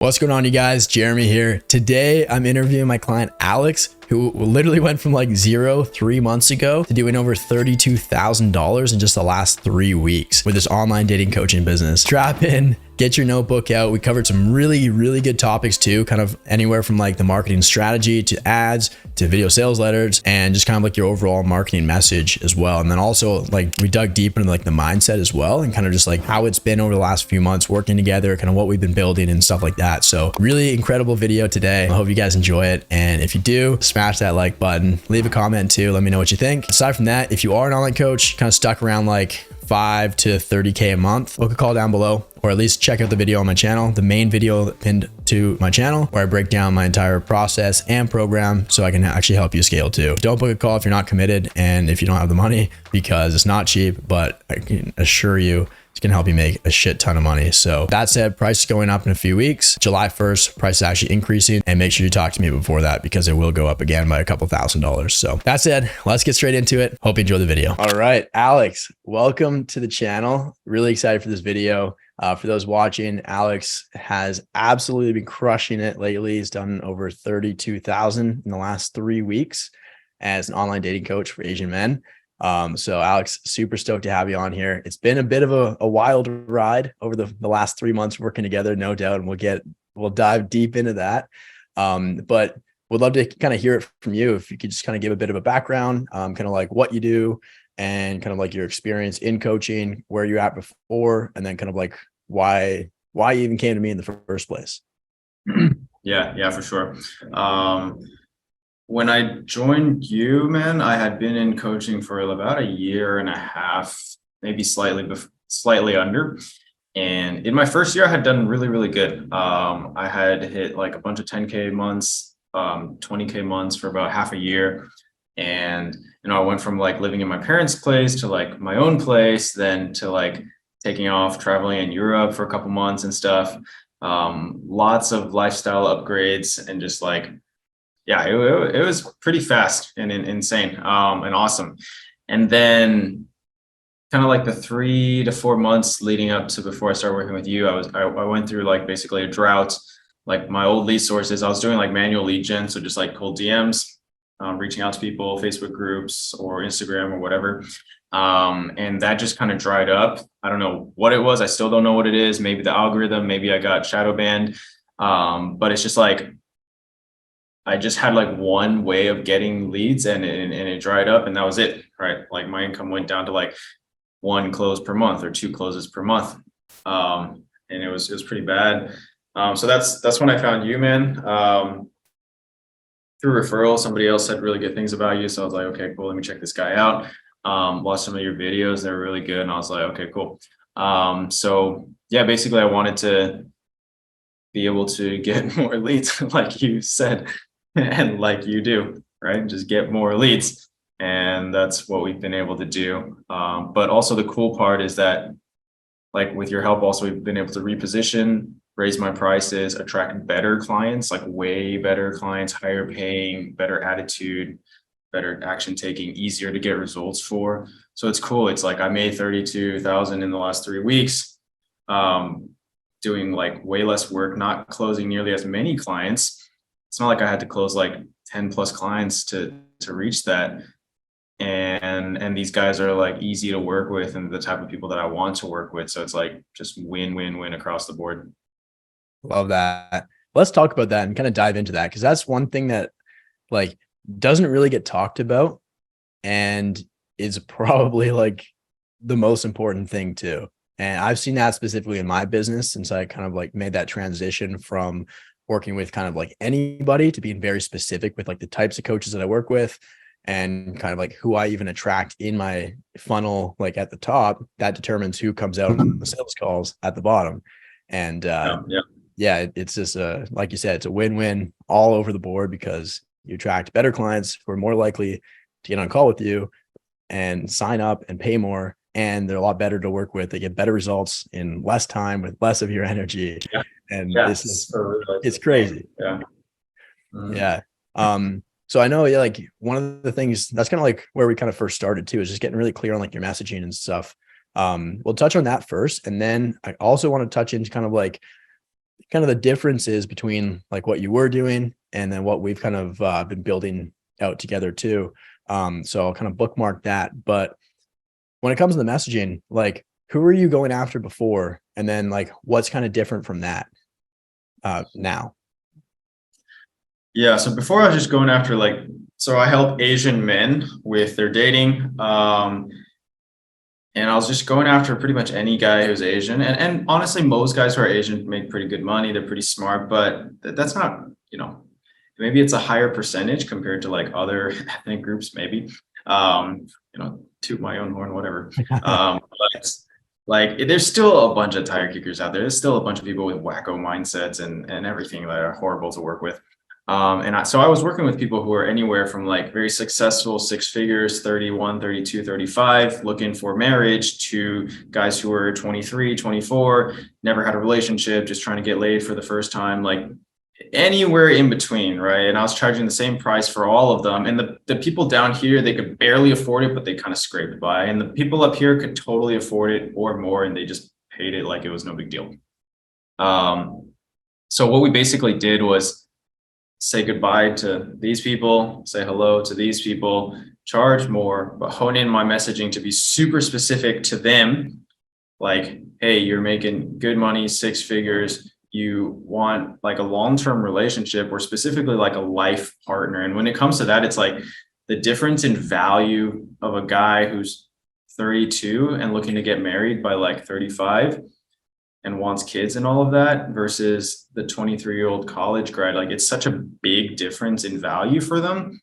What's going on, you guys? Jeremy here. Today, I'm interviewing my client, Alex, who literally went from like 0 3 months ago to doing over $32,000 in just the last 3 weeks with this online dating coaching business. Strap in, get your notebook out. We covered some really good topics too, kind of anywhere from like the marketing strategy to ads to video sales letters and just kind of like your overall marketing message as well. And then also like we dug deep into like the mindset as well and kind of just like how it's been over the last few months working together, kind of what we've been building and stuff like that. So really incredible video today. I hope you guys enjoy it. And if you do, smash that like button, leave a comment too. Let me know what you think. Aside from that, if you are an online coach, kind of stuck around like 5 to 30K a month, book a call down below, or at least check out the video on my channel, the main video pinned to my channel, where I break down my entire process and program so I can actually help you scale too. Don't book a call if you're not committed and if you don't have the money, because it's not cheap, but I can assure you it's gonna help you make a shit ton of money. So that said, price is going up in a few weeks. July 1st, price is actually increasing, and make sure you talk to me before that because it will go up again by a couple $1,000s. So that said, let's get straight into it. Hope you enjoy the video. All right, Alex, welcome to the channel. Really excited for this video. For those watching, Alex has absolutely been crushing it lately. He's done over 32,000 in the last 3 weeks as an online dating coach for Asian men. So Alex, super stoked to have you on here. It's been a bit of a wild ride over the last 3 months working together, no doubt. And we'll dive deep into that. But would love to kind of hear it from you. If you could just kind of give a bit of a background, kind of like what you do and kind of like your experience in coaching, where you're at before, and then kind of like why you even came to me in the first place. Yeah, for sure. When I joined you, man, I had been in coaching for about a year and a half, maybe slightly under. And in my first year, I had done really good. I had hit like a bunch of 10K months, 20K months for about half a year. And, I went from like living in my parents' place to like my own place, then to like taking off, traveling in Europe for a couple months and stuff. Lots of lifestyle upgrades and just like, yeah, it was pretty fast and insane and awesome. And then kind of like the 3 to 4 months leading up to before I started working with you, I went through like basically a drought. Like my old lead sources, I was doing like manual lead gen, so just like cold DMs, reaching out to people, Facebook groups or Instagram or whatever. And that just kind of dried up. I don't know what it was. I still don't know what it is. Maybe the algorithm, maybe I got shadow banned. But it's just like, I just had like one way of getting leads and it dried up and that was it, right? Like my income went down to like 1 close per month or 2 closes per month. And it was pretty bad. So that's when I found you, man. Through referral, somebody else said really good things about you. So I was like, okay, cool. Let me check this guy out. Watched some of your videos. They were really good. And I was like, okay, cool. So yeah, basically I wanted to be able to get more leads like you said, and like you do, right? Just get more leads. And that's what we've been able to do. But also the cool part is that like with your help, also we've been able to reposition, raise my prices, attract better clients, like way better clients, higher paying, better attitude, better action taking, easier to get results for. So it's cool. It's like I made 32,000 in the last 3 weeks, doing like way less work, not closing nearly as many clients. It's not like I had to close like 10 plus clients to reach that. And these guys are like easy to work with and the type of people that I want to work with. So it's like just win across the board. Love that. Let's talk about that and kind of dive into that, because that's one thing that like doesn't really get talked about and is probably like the most important thing too. And I've seen that specifically in my business since I kind of like made that transition from working with kind of like anybody to being very specific with like the types of coaches that I work with and kind of like who I even attract in my funnel, like at the top. That determines who comes out on the sales calls at the bottom. And yeah, it's just like you said, it's a win-win all over the board because you attract better clients who are more likely to get on a call with you and sign up and pay more. And they're a lot better to work with. They get better results in less time with less of your energy. Yeah. And Yeah, this is, it's crazy. Yeah. Yeah. So I know, yeah, like one of the things that's kind of like where we kind of first started too, is just getting really clear on like your messaging and stuff. We'll touch on that first. And then I also want to touch into kind of like kind of the differences between like what you were doing and then what we've kind of been building out together too. So I'll kind of bookmark that. But when it comes to the messaging, like who were you going after before? And then like what's kind of different from that now? Yeah. So before I was just going after so I help Asian men with their dating. And I was just going after pretty much any guy who's Asian. And honestly, most guys who are Asian make pretty good money. They're pretty smart, but that's not, maybe it's a higher percentage compared to like other ethnic groups, maybe. Toot my own horn, whatever. But like there's still a bunch of tire kickers out there. There's still a bunch of people with wacko mindsets and everything that are horrible to work with. So I was working with people who are anywhere from like very successful six figures, 31, 32, 35, looking for marriage, to guys who are 23, 24, never had a relationship, just trying to get laid for the first time, like anywhere in between, right? And I was charging the same price for all of them. And the people down here, they could barely afford it, but they kind of scraped by. And the people up here could totally afford it or more, and they just paid it like it was no big deal. So what we basically did was say goodbye to these people, say hello to these people, charge more, but hone in my messaging to be super specific to them. Like, hey, you're making good money, six figures. You want like a long-term relationship, or specifically like a life partner. And when it comes to that, it's like the difference in value of a guy who's 32 and looking to get married by like 35 and wants kids and all of that versus the 23-year-old college grad. Like it's such a big difference in value for them,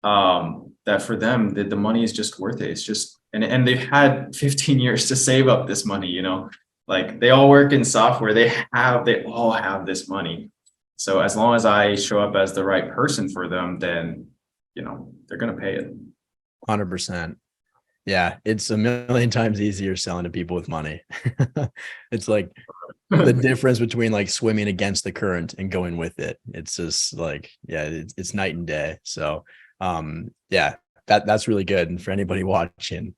that for them the money is just worth it. It's just, and they've had 15 years to save up this money, like they all work in software. They all have this money. So as long as I show up as the right person for them, then, they're going to pay it. 100%. Yeah, it's a million times easier selling to people with money. It's like the difference between like swimming against the current and going with it. It's just like, yeah, it's night and day. So, yeah, that's really good. And for anybody watching,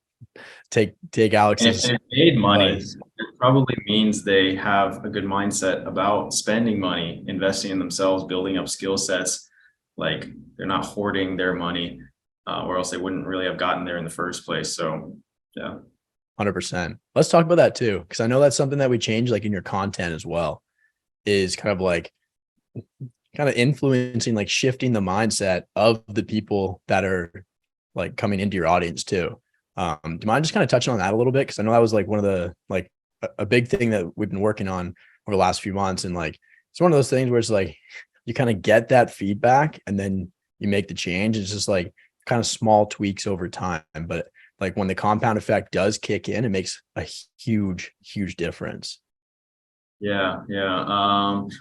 take Alex's. And if they made money, it probably means they have a good mindset about spending money, investing in themselves, building up skill sets. Like they're not hoarding their money. Or else they wouldn't really have gotten there in the first place. So, yeah. 100%. Let's talk about that too, because I know that's something that we change like in your content as well, is kind of influencing, like shifting the mindset of the people that are like coming into your audience too. Do you mind just kind of touching on that a little bit? Because I know that was like one of the like a big thing that we've been working on over the last few months. And like it's one of those things where it's like you kind of get that feedback and then you make the change. It's just like kind of small tweaks over time, but like when the compound effect does kick in, it makes a huge difference. Yeah.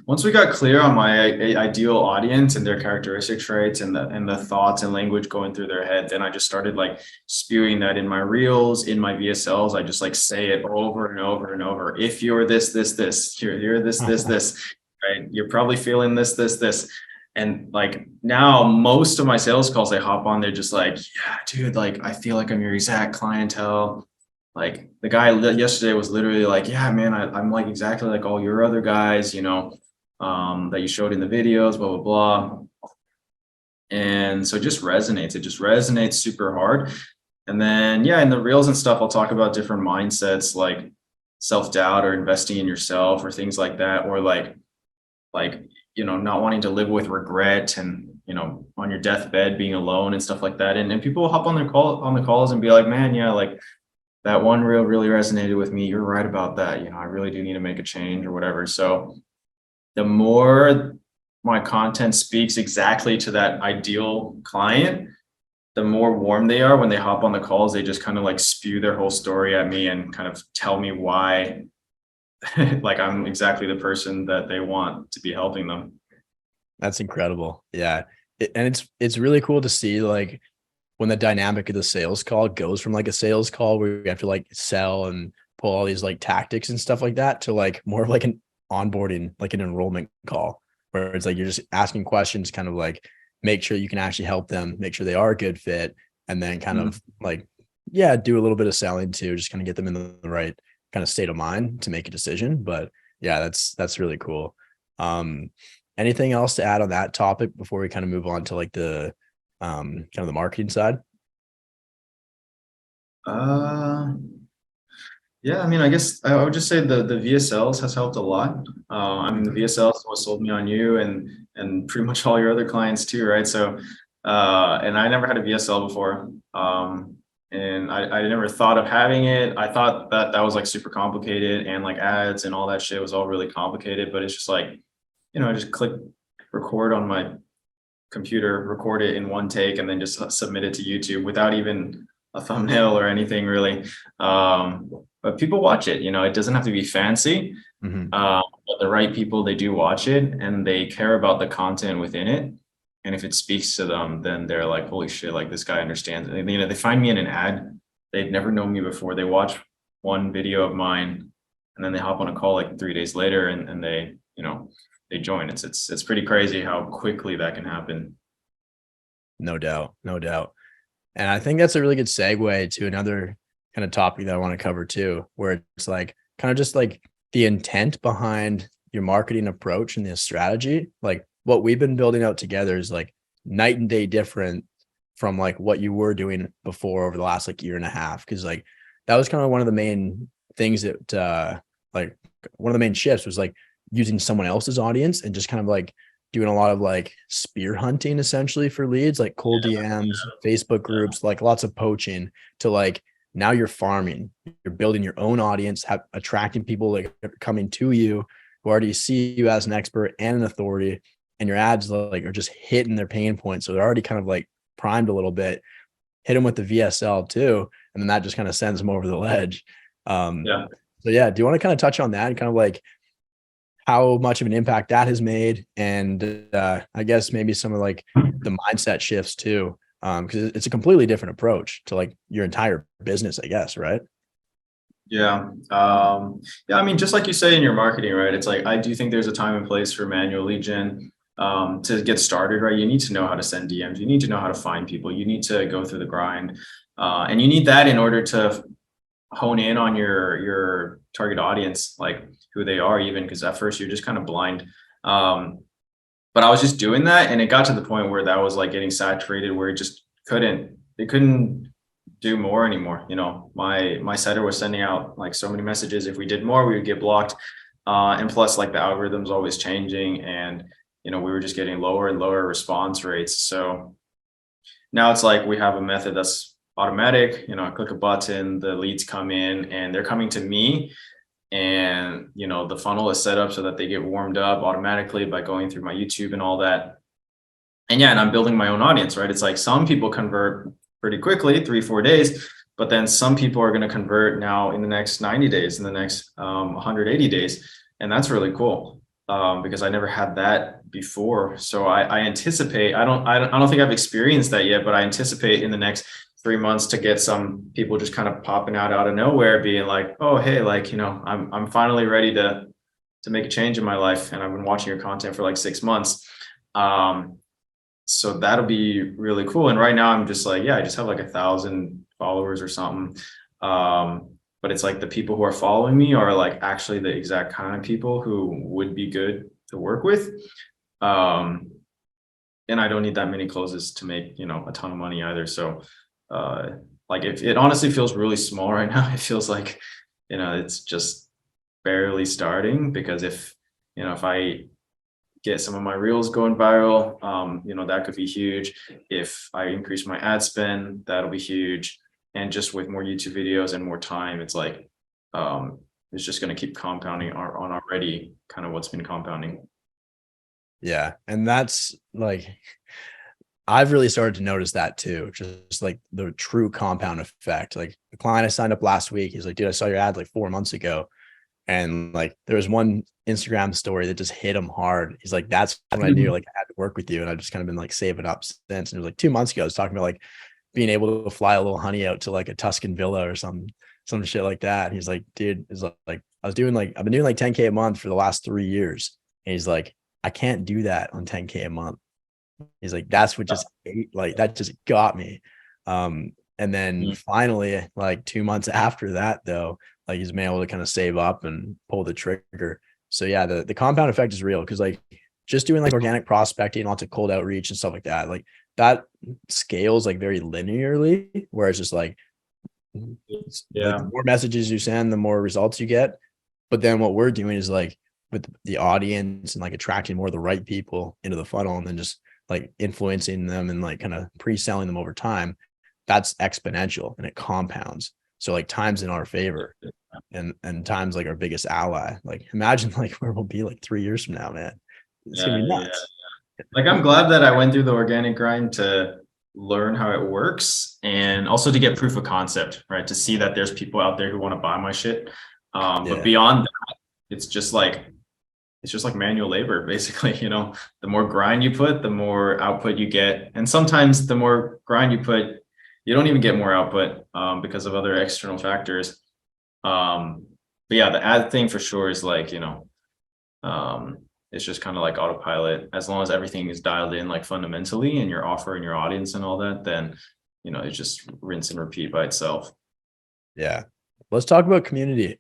Once we got clear on my ideal audience and their characteristic traits and the thoughts and language going through their head, then I just started like spewing that in my reels, in my VSLs. I just like say it over and over and over. If you're this, you're this, right? You're probably feeling this. And like now most of my sales calls, I hop on, they're just like, yeah, dude, like I feel like I'm your exact clientele. Like the guy yesterday was literally like, yeah, man, I'm like exactly like all your other guys, that you showed in the videos, blah, blah, blah. And so it just resonates super hard. And then, yeah, in the reels and stuff, I'll talk about different mindsets like self-doubt or investing in yourself or things like that. Or like, not wanting to live with regret and, on your deathbed, being alone and stuff like that. And people will hop on the calls and be like, man, yeah, like that one reel really resonated with me. You're right about that. I really do need to make a change or whatever. So the more my content speaks exactly to that ideal client, the more warm they are when they hop on the calls. They just kind of like spew their whole story at me and kind of tell me why like I'm exactly the person that they want to be helping them. That's incredible. Yeah. And it's really cool to see like when the dynamic of the sales call goes from like a sales call where you have to like sell and pull all these like tactics and stuff like that to like more of like an onboarding, like an enrollment call where it's like you're just asking questions, kind of like make sure you can actually help them, make sure they are a good fit, and then kind of like, yeah, do a little bit of selling too, just kind of get them in the right kind of state of mind to make a decision. But Yeah, that's really cool. Um, Anything else to add on that topic before we kind of move on to like the kind of the marketing side? Uh, yeah, I mean, I guess I would just say the VSLs has helped a lot. I mean, the VSLs is what sold me on you and pretty much all your other clients too, right? So, and I never had a VSL before. And I never thought of having it. I thought that that was like super complicated and like ads and all that shit was all really complicated, but it's just like, I just click record on my computer, record it in one take, and then just submit it to YouTube without even a thumbnail or anything really. But people watch it, it doesn't have to be fancy. Mhm. But the right people, they do watch it and they care about the content within it. And if it speaks to them, then they're like, holy shit, like this guy understands it. And, they find me in an ad. They've never known me before. They watch one video of mine and then they hop on a call like 3 days later and they, they join. It's pretty crazy how quickly that can happen. No doubt, no doubt. And I think that's a really good segue to another kind of topic that I want to cover too, where it's like kind of just like the intent behind your marketing approach and the strategy. Like what we've been building out together is like night and day different from like what you were doing before over the last like year and a half. Cause like that was kind of one of the main things that like one of the main shifts was like using someone else's audience and just kind of like doing a lot of like spear hunting essentially for leads, like cold DMs, Facebook groups, like lots of poaching to like now you're farming, you're building your own audience, attracting people like coming to you who already see you as an expert and an authority, and your ads like are just hitting their pain points. So they're already kind of like primed a little bit, hit them with the VSL too. And then that just kind of sends them over the ledge. Yeah. So yeah, do you want to kind of touch on that and kind of like how much of an impact that has made, and I guess maybe some of like the mindset shifts too, because it's a completely different approach to like your entire business, I guess, right? Yeah. Yeah. I mean, just like you say in your marketing, right? It's like, I do think there's a time and place for manual lead gen to get started, right? You need to know how to send DMs. You need to know how to find people. You need to go through the grind. And you need that in order to hone in on your target audience, like who they are even, because at first you're just kind of blind. But I was just doing that and it got to the point where that was like getting saturated where they couldn't do more anymore. My setter was sending out like so many messages. If we did more, we would get blocked. And plus like the algorithm's always changing and we were just getting lower and lower response rates. So now it's like we have a method that's automatic. I click a button, the leads come in and they're coming to me, and the funnel is set up so that they get warmed up automatically by going through my YouTube and all that. And yeah, and I'm building my own audience, right? It's like some people convert pretty quickly, 3-4 days, but then some people are going to convert now in the next 90 days, in the next 180 days. And that's really cool because I never had that before. So I anticipate, I don't think I've experienced that yet, but I anticipate in the next 3 months to get some people just kind of popping out of nowhere, being like, oh, hey, like, I'm finally ready to make a change in my life. And I've been watching your content for like 6 months. So that'll be really cool. And right now I'm just like, yeah, I just have like 1,000 followers or something. But it's like the people who are following me are like actually the exact kind of people who would be good to work with. And I don't need that many closes to make, a ton of money either. So like if it honestly feels really small right now, it feels like, it's just barely starting, because if I get some of my reels going viral, that could be huge. If I increase my ad spend, that'll be huge. And just with more YouTube videos and more time, it's like, it's just going to keep compounding on already kind of what's been compounding. Yeah. And that's like, I've really started to notice that too, just like the true compound effect. Like the client I signed up last week, he's like, dude, I saw your ad like 4 months ago. And like there was one Instagram story that just hit him hard. He's like, that's when I knew like I had to work with you. And I've just kind of been like saving up since. And it was like 2 months ago, I was talking about like being able to fly a little honey out to like a Tuscan villa or some shit like that. And he's like, dude, is like I've been doing like 10K a month for the last 3 years. And he's like, I can't do that on 10K a month. He's like, that's what just like that just got me. And then finally, like 2 months after that, though, like he's been able to kind of save up and pull the trigger. So yeah, the compound effect is real because like just doing like organic prospecting, lots of cold outreach and stuff like that scales like very linearly, where it's just like Yeah. the more messages you send, the more results you get. But then what we're doing is like with the audience and like attracting more of the right people into the funnel and then just like influencing them and like kind of pre-selling them over time. That's exponential and it compounds. So like time's in our favor and time's like our biggest ally. Like imagine like where we'll be like 3 years from now, man. It's gonna Yeah, be yeah. nuts. Like I'm glad that I went through the organic grind to learn how it works and also to get proof of concept, right? To see that there's people out there who want to buy my shit. But Yeah. beyond that, it's just like manual labor, basically. The more grind you put, the more output you get. And sometimes the more grind you put, you don't even get more output because of other external factors. But yeah, the ad thing for sure is like, um, it's just kind of like autopilot. As long as everything is dialed in like fundamentally and your offer and your audience and all that, then it's just rinse and repeat by itself. Yeah. Let's talk about community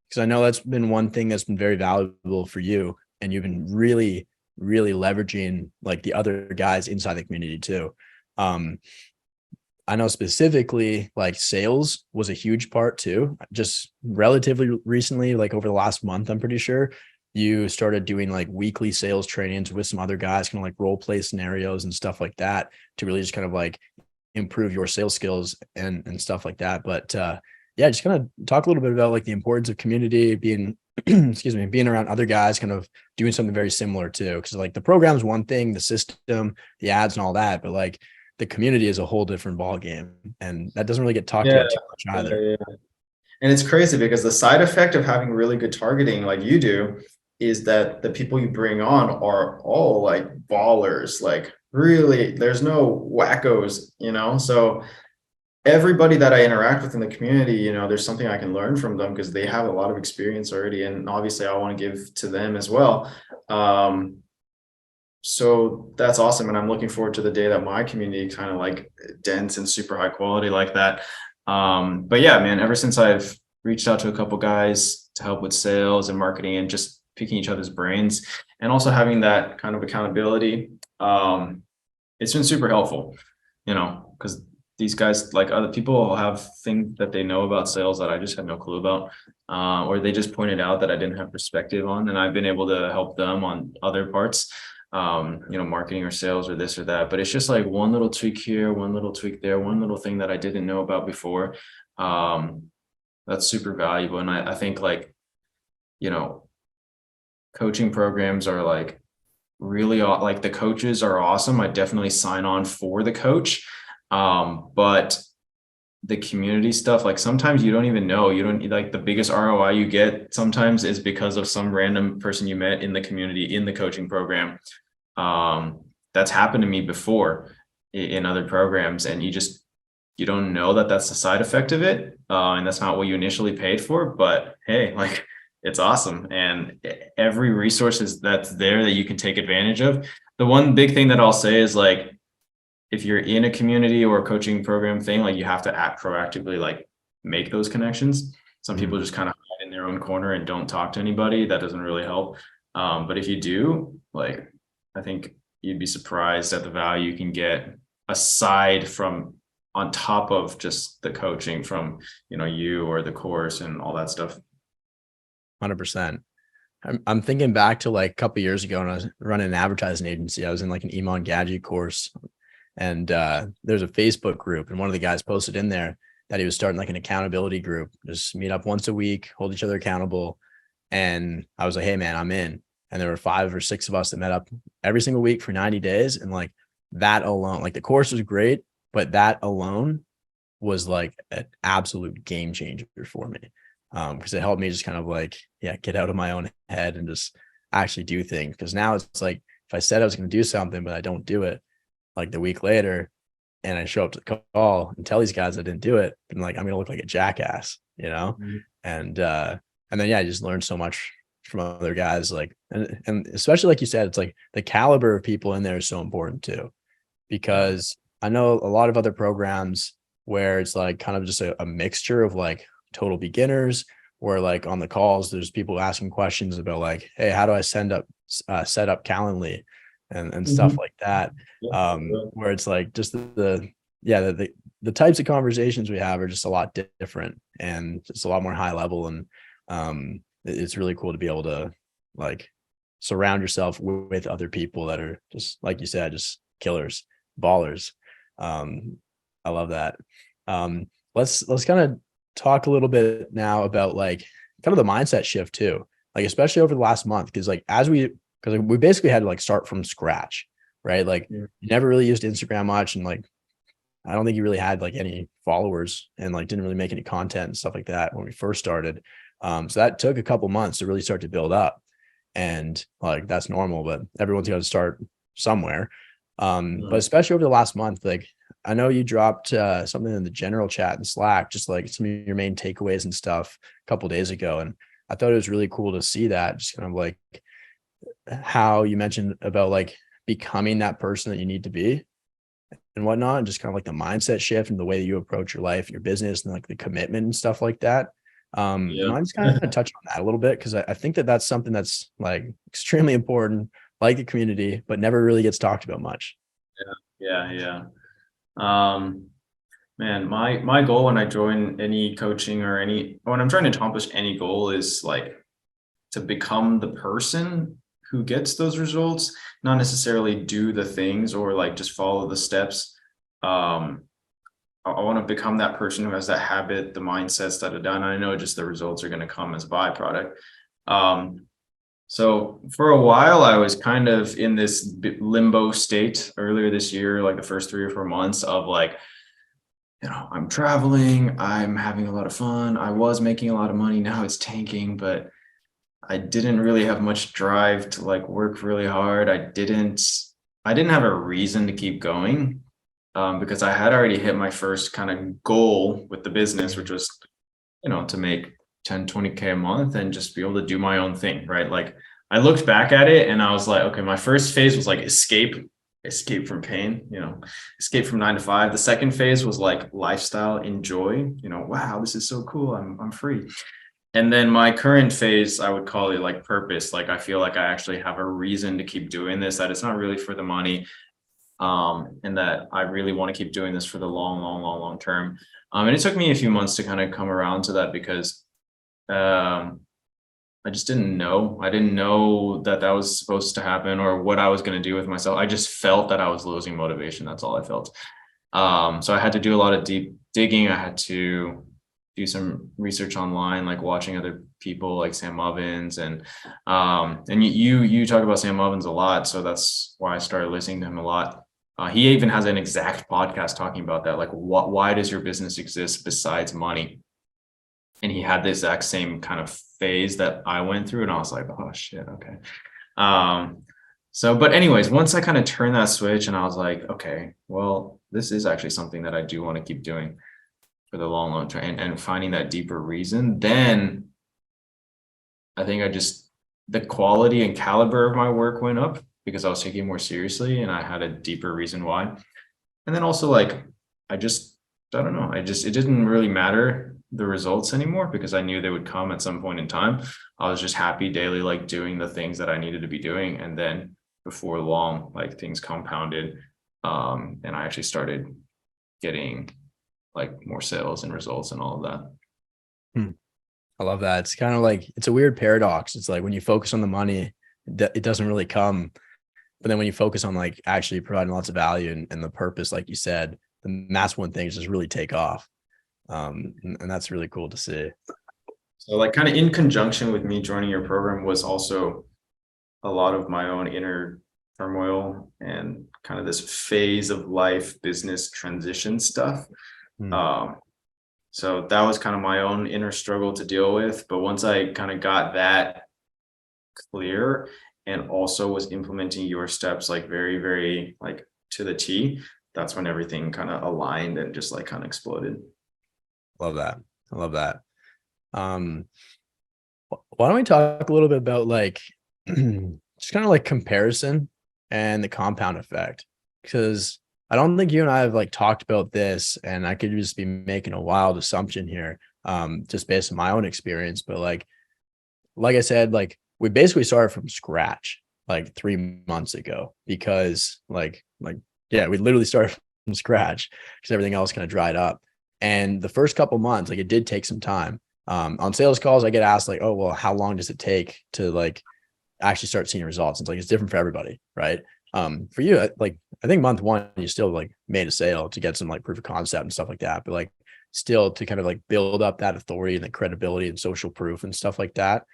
because I know that's been one thing that's been very valuable for you. And you've been really, really leveraging like the other guys inside the community too. I know specifically like sales was a huge part too. Just relatively recently, like over the last month, I'm pretty sure you started doing like weekly sales trainings with some other guys, kind of like role play scenarios and stuff like that to really just kind of like improve your sales skills and stuff like that. But yeah, just kind of talk a little bit about like the importance of community, being excuse me, being around other guys, kind of doing something very similar too. Cause like the program's one thing, the system, the ads and all that, but like the community is a whole different ball game. And that doesn't really get talked Yeah, about too much either. yeah. And it's crazy because the side effect of having really good targeting like you do is that the people you bring on are all like ballers, like really, there's no wackos. So everybody that I interact with in the community, there's something I can learn from them because they have a lot of experience already. And obviously I want to give to them as well. So that's awesome. And I'm looking forward to the day that my community kind of like dense and super high quality like that. But yeah, man, ever since I've reached out to a couple guys to help with sales and marketing and just picking each other's brains and also having that kind of accountability, it's been super helpful, because these guys, like other people, have things that they know about sales that I just had no clue about, or they just pointed out that I didn't have perspective on, and I've been able to help them on other parts, marketing or sales or this or that. But it's just like one little tweak here, one little tweak there, one little thing that I didn't know about before. That's super valuable. And I think like, coaching programs are like really like the coaches are awesome. I definitely sign on for the coach. But the community stuff, like sometimes you don't even know, you don't like the biggest ROI you get sometimes is because of some random person you met in the community in the coaching program. That's happened to me before in other programs, and you don't know that that's the side effect of it, and that's not what you initially paid for. But hey, like it's awesome, and every resource that's there that you can take advantage of. The one big thing that I'll say is like, if you're in a community or a coaching program thing, like you have to act proactively, like make those connections. Some people just kind of hide in their own corner and don't talk to anybody. That doesn't really help. But if you do, like, I think you'd be surprised at the value you can get aside from on top of just the coaching from, you or the course and all that stuff. 100%. I'm thinking back to like a couple of years ago when I was running an advertising agency. I was in like an Iman Gadget course, and there's a Facebook group, and one of the guys posted in there that he was starting like an accountability group, just meet up once a week, hold each other accountable. And I was like, hey man, I'm in. And there were 5 or 6 of us that met up every single week for 90 days. And like that alone, like the course was great, but that alone was like an absolute game changer for me. Because it helped me just kind of like, get out of my own head and just actually do things. Because now it's like, if I said I was going to do something, but I don't do it, like the week later, and I show up to the call and tell these guys I didn't do it, and like I'm gonna look like a jackass, Mm-hmm. And then I just learned so much from other guys, like and especially like you said, it's like the caliber of people in there is so important too, because I know a lot of other programs where it's like kind of just a mixture of like total beginners where like on the calls, there's people asking questions about like, hey, how do I set up Calendly and stuff like that. Where it's like just the types of conversations we have are just a lot different and just a lot more high level. And it's really cool to be able to like surround yourself with other people that are just, like you said, just killers, ballers. I love that. Let's kind of talk a little bit now about like kind of the mindset shift too, like especially over the last month, because we basically had to like start from scratch, right? Like you never really used Instagram much, and like I don't think you really had like any followers, and like didn't really make any content and stuff like that when we first started. So that took a couple months to really start to build up, and like that's normal, but everyone's got to start somewhere. But especially over the last month, like I know you dropped something in the general chat in Slack, just like some of your main takeaways and stuff a couple days ago, and I thought it was really cool to see that, just kind of like how you mentioned about like becoming that person that you need to be and whatnot, and just kind of like the mindset shift and the way that you approach your life, your business, and like the commitment and stuff like that. You mind just kind of touch on that a little bit? Because I think that that's something that's like extremely important, like the community, but never really gets talked about much. Yeah. Man, my goal when I join any coaching or when I'm trying to accomplish any goal is like to become the person who gets those results, not necessarily do the things or like just follow the steps. I want to become that person who has that habit, the mindsets that are done. I know just the results are going to come as a byproduct. So for a while, I was kind of in this limbo state earlier this year, like the first 3 or 4 months of like, I'm traveling, I'm having a lot of fun. I was making a lot of money. Now it's tanking, but I didn't really have much drive to like work really hard. I didn't have a reason to keep going. Because I had already hit my first kind of goal with the business, which was, to make 10, 20K a month and just be able to do my own thing, right? Like I looked back at it and I was like, okay, my first phase was like escape from pain, escape from 9 to 5. The second phase was like lifestyle, enjoy, wow, this is so cool. I'm free. And then my current phase, I would call it like purpose. Like I feel like I actually have a reason to keep doing this, that it's not really for the money. And that I really want to keep doing this for the long term. And it took me a few months to kind of come around to that because I just didn't know. I didn't know that was supposed to happen or what I was going to do with myself. I just felt that I was losing motivation. That's all I felt. So I had to do a lot of deep digging. I had to do some research online, like watching other people like Sam Ovens and you talk about Sam Ovens a lot. So that's why I started listening to him a lot. He even has an exact podcast talking about that. Like, why does your business exist besides money? And he had the exact same kind of phase that I went through. And I was like, oh shit. Okay. But anyways, once I kind of turned that switch and I was like, okay, well, this is actually something that I do want to keep doing for the long term and finding that deeper reason, then I think the quality and caliber of my work went up because I was taking it more seriously and I had a deeper reason why. And then also like, I don't know. It didn't really matter the results anymore because I knew they would come at some point in time. I was just happy daily, like doing the things that I needed to be doing. And then before long, like things compounded. And I actually started getting like more sales and results and all of that. I love that. It's kind of like, it's a weird paradox. It's like when you focus on the money, it doesn't really come. But then when you focus on like actually providing lots of value and the purpose, like you said, then that's when things just really take off. And that's really cool to see. So like kind of in conjunction with me joining your program was also a lot of my own inner turmoil and kind of this phase of life business transition stuff. So that was kind of my own inner struggle to deal with. But once I kind of got that clear and also was implementing your steps like very, very like to the T, that's when everything kind of aligned and just like kind of exploded. Love that. I love that. Why don't we talk a little bit about like just kind of like comparison and the compound effect? Because I don't think you and I have like talked about this, and I could just be making a wild assumption here. just based on my own experience. But like I said, like we basically started from scratch like 3 months ago because yeah, we literally started from scratch because everything else kind of dried up. And the first couple months, like it did take some time. On sales calls, I get asked like, oh, well, how long does it take to like actually start seeing results? It's like, it's different for everybody. Right. For you, I think month one, you still like made a sale to get some like proof of concept and stuff like that. But like still to kind of like build up that authority and the credibility and social proof and stuff like that,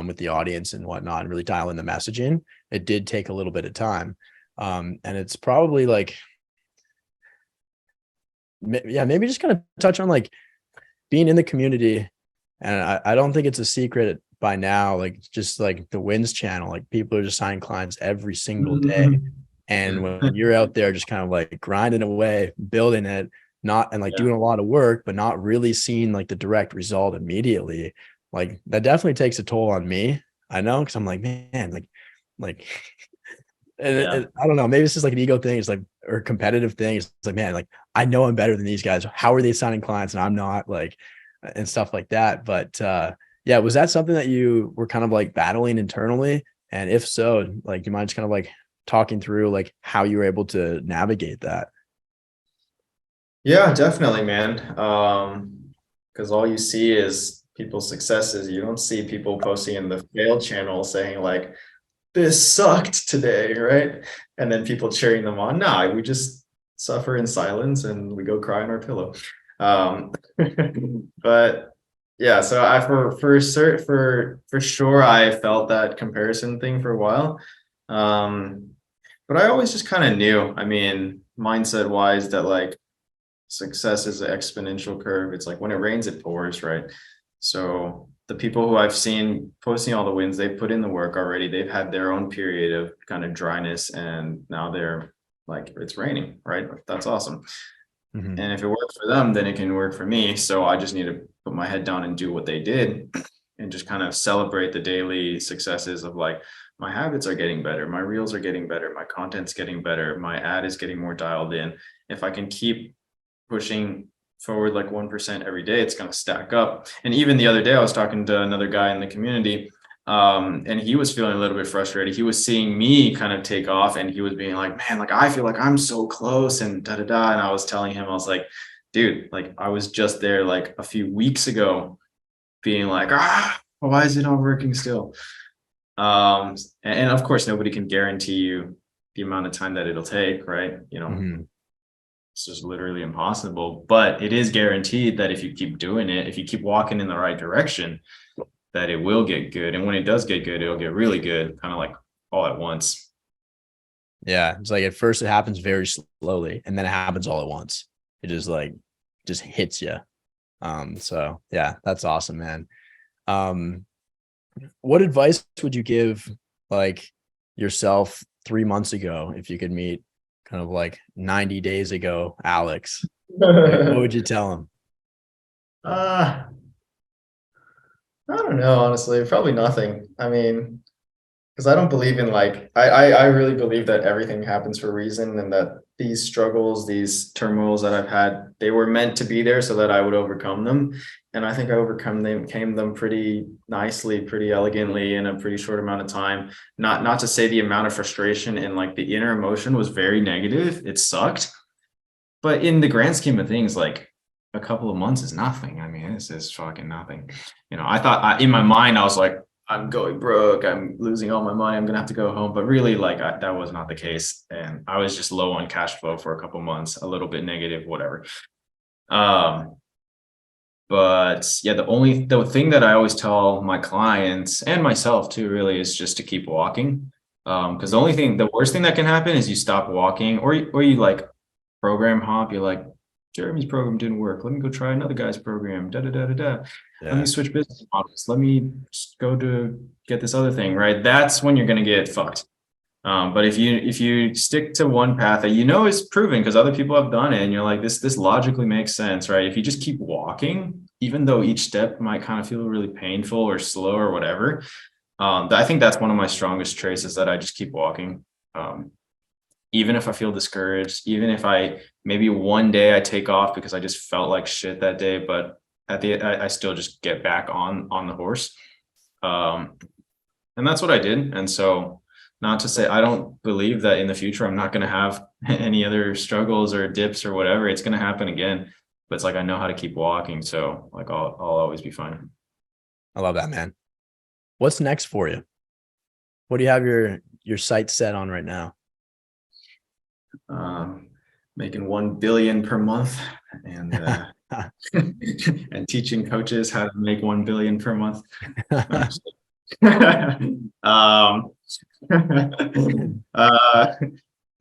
with the audience and whatnot, and really dial in the messaging, it did take a little bit of time. And it's probably like, yeah, maybe just kind of touch on like being in the community. And I don't think it's a secret by now, like just like the wins channel, like people are just signing clients every single day. And when you're out there just kind of like grinding away, building it, not and like doing a lot of work, but not really seeing like the direct result immediately, like that definitely takes a toll on me. I know, because I'm like, man, like and I don't know, maybe it's just like an ego thing, it's like, or competitive thing. It's like, man, like I know I'm better than these guys. How are they signing clients and I'm not, like, and stuff like that. But yeah, was that something that you were kind of like battling internally? And if so, like, do you mind just kind of like talking through like how you were able to navigate that? Yeah, definitely, man. Because all you see is people's successes. You don't see people posting in the failed channel saying like, this sucked today, right? And then people cheering them on. No, we just suffer in silence and we go cry on our pillow. But yeah, so I for sure I felt that comparison thing for a while. But I always just kind of knew. I mean, mindset wise, that like success is an exponential curve. It's like when it rains, it pours, right? So the people who I've seen posting all the wins, they've put in the work already. They've had their own period of kind of dryness, and now they're like, it's raining, right? That's awesome. Mhm. And if it works for them, then it can work for me. So I just need to put my head down and do what they did and just kind of celebrate the daily successes of like, my habits are getting better, my reels are getting better, my content's getting better, my ad is getting more dialed in. If I can keep pushing forward like 1% every day, it's going to stack up. And even the other day, I was talking to another guy in the community, and he was feeling a little bit frustrated. He was seeing me kind of take off, and he was being like, man, like I feel like I'm so close and da da da. And I was telling him, I was like, dude, like I was just there like a few weeks ago being like, why is it not working still? And of course, nobody can guarantee you the amount of time that it'll take, right? You know, Mhm. it's just literally impossible, but it is guaranteed that if you keep doing it, if you keep walking in the right direction, that it will get good. And when it does get good, it'll get really good, kind of like all at once. Yeah, it's like at first it happens very slowly, and then it happens all at once. It just like just hits you. So yeah, that's awesome, man. Um, what advice would you give like yourself 3 months ago if you could meet kind of like 90 days ago, Alex? What would you tell him? uh, I don't know, honestly, probably nothing. I mean, because I don't believe in like I really believe that everything happens for a reason, and that these struggles, these turmoils that I've had, they were meant to be there so that I would overcome them. And I think I came them pretty nicely, pretty elegantly in a pretty short amount of time. Not to say the amount of frustration and like the inner emotion was very negative. It sucked. But in the grand scheme of things, like a couple of months is nothing. I mean, this is fucking nothing. You know, I thought in my mind, I was like, I'm going broke. I'm losing all my money. I'm going to have to go home. But really, like, that was not the case. And I was just low on cash flow for a couple of months, a little bit negative, whatever. But yeah, the thing that I always tell my clients and myself too, really, is just to keep walking. Because the worst thing that can happen is you stop walking, or you like program hop. You're like, Jeremy's program didn't work. Let me go try another guy's program. Da da da da da. Let me Yeah. switch business models. Let me just go to get this other thing. Right. That's when you're gonna get fucked. But if you stick to one path that you know is proven because other people have done it, and you're like, this logically makes sense, right? If you just keep walking, even though each step might kind of feel really painful or slow or whatever, I think that's one of my strongest traits, is that I just keep walking. Even if I feel discouraged, even if maybe one day I take off because I just felt like shit that day, but I still just get back on the horse. And that's what I did. And so, not to say I don't believe that in the future I'm not going to have any other struggles or dips or whatever. It's going to happen again, but it's like I know how to keep walking, so like I'll always be fine. I love that, man. What's next for you? What do you have your sights set on right now? Making 1 billion per month, and and teaching coaches how to make 1 billion per month.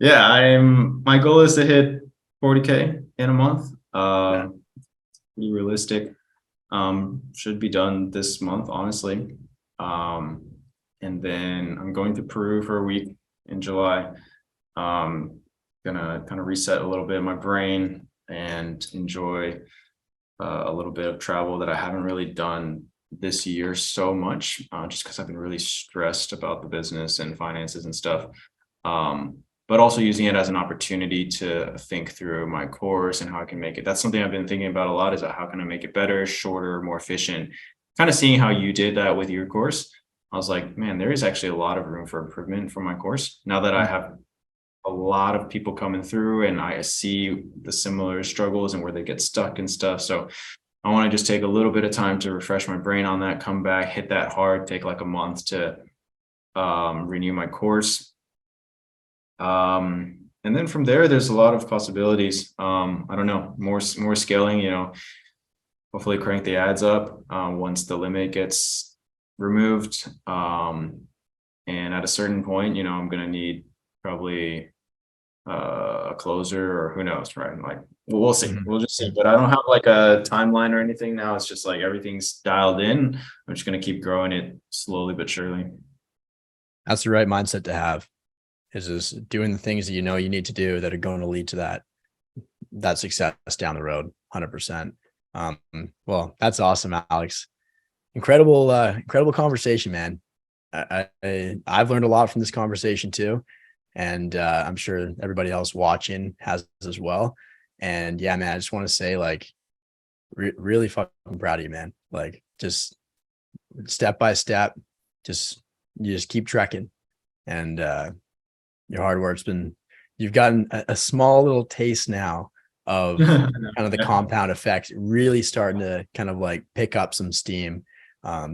Yeah, my goal is to hit 40K in a month. Pretty realistic. Should be done this month, honestly. And then I'm going to Peru for a week in July. Gonna kind of reset a little bit of my brain and enjoy a little bit of travel that I haven't really done this year so much, just because I've been really stressed about the business and finances and stuff. But also using it as an opportunity to think through my course and how I can make it. That's something I've been thinking about a lot, is how can I make it better, shorter, more efficient. Kind of seeing how you did that with your course, I was like, man, there is actually a lot of room for improvement for my course now that I have a lot of people coming through and I see the similar struggles and where they get stuck and stuff. So I want to just take a little bit of time to refresh my brain on that, come back, hit that hard, take like a month to renew my course. And then from there's a lot of possibilities. I don't know, more scaling, hopefully crank the ads up once the limit gets removed. And at a certain point, I'm going to need probably a closer, or who knows, right? Like, we'll see. We'll just see. But I don't have like a timeline or anything now. It's just like everything's dialed in. I'm just going to keep growing it slowly but surely. That's the right mindset to have, is just doing the things that you need to do that are going to lead to that success down the road. 100%. Well, that's awesome, Alex. Incredible conversation, man. I've learned a lot from this conversation too. And I'm sure everybody else watching has as well. And yeah, man, I just want to say, like, really fucking proud of you, man. Like, just step by step, you just keep trekking. And your hard work's you've gotten a small little taste now of kind of the compound effects really starting to kind of like pick up some steam.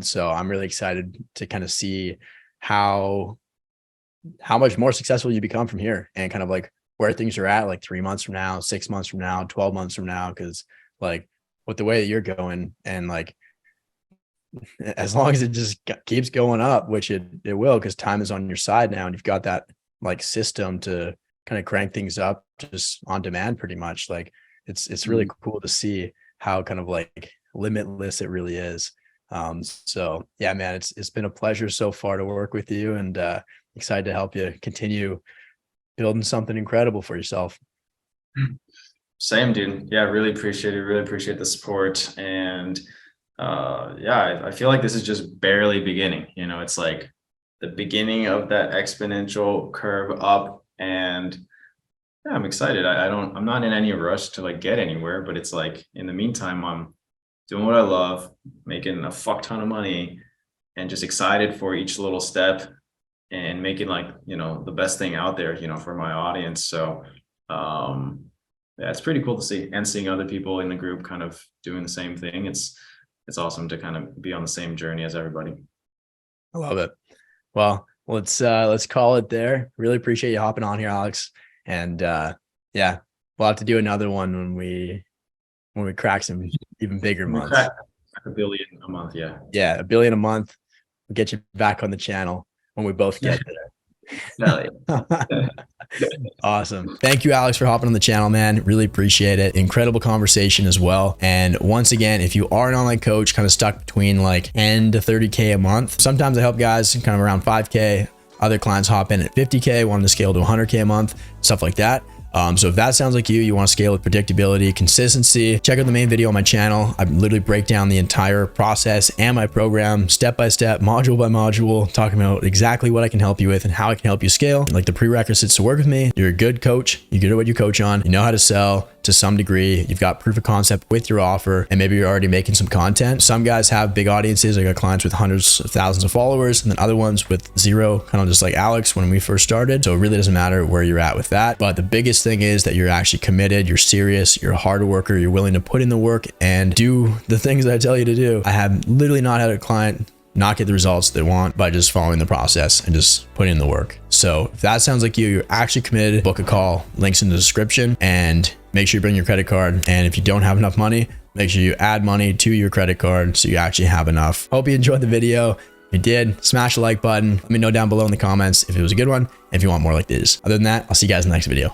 So I'm really excited to kind of see how much more successful you become from here, and kind of like where things are at like 3 months from now, 6 months from now, 12 months from now. Cause like with the way that you're going, and like, as long as it just keeps going up, which it will, because time is on your side now, and you've got that like system to kind of crank things up just on demand pretty much. Like it's really cool to see how kind of like limitless it really is. So yeah, man, it's been a pleasure so far to work with you, and excited to help you continue building something incredible for yourself. Same, dude. Yeah, really appreciate it. Really appreciate the support. And yeah, I feel like this is just barely beginning. It's like the beginning of that exponential curve up. And yeah, I'm excited. I'm not in any rush to like get anywhere, but it's like in the meantime, I'm doing what I love, making a fuck ton of money, and just excited for each little step and making like, the best thing out there, for my audience. So yeah, it's pretty cool to see, and seeing other people in the group kind of doing the same thing. It's awesome to kind of be on the same journey as everybody. I love it. Well, let's call it there. Really appreciate you hopping on here, Alex. And yeah, we'll have to do another one when we crack some even bigger months. Crack $1 billion a month. Yeah. Yeah. $1 billion a month. We'll get you back on the channel when we both get there. Awesome. Thank you, Alex, for hopping on the channel, man. Really appreciate it. Incredible conversation as well. And once again, if you are an online coach kind of stuck between like 10 to 30K a month, sometimes I help guys kind of around 5K. Other clients hop in at 50K, wanting to scale to 100K a month, stuff like that. So if that sounds like you want to scale with predictability, consistency, check out the main video on my channel. I literally break down the entire process and my program step by step, module by module, talking about exactly what I can help you with and how I can help you scale. Like the prerequisites to work with me: you're a good coach, you're good at what you coach on, you know how to sell to some degree. You've got proof of concept with your offer, and maybe you're already making some content. Some guys have big audiences. I got clients with hundreds of thousands of followers, and then other ones with zero, kind of just like Alex when we first started. So it really doesn't matter where you're at with that. But the biggest thing is that you're actually committed, you're serious, you're a hard worker, you're willing to put in the work and do the things that I tell you to do. I have literally not had a client not get the results they want by just following the process and just putting in the work. So if that sounds like you're actually committed, book a call, links in the description, and make sure you bring your credit card. And if you don't have enough money, make sure you add money to your credit card so you actually have enough. Hope you enjoyed the video. If you did, smash the like button. Let me know down below in the comments if it was a good one and if you want more like this. Other than that, I'll see you guys in the next video.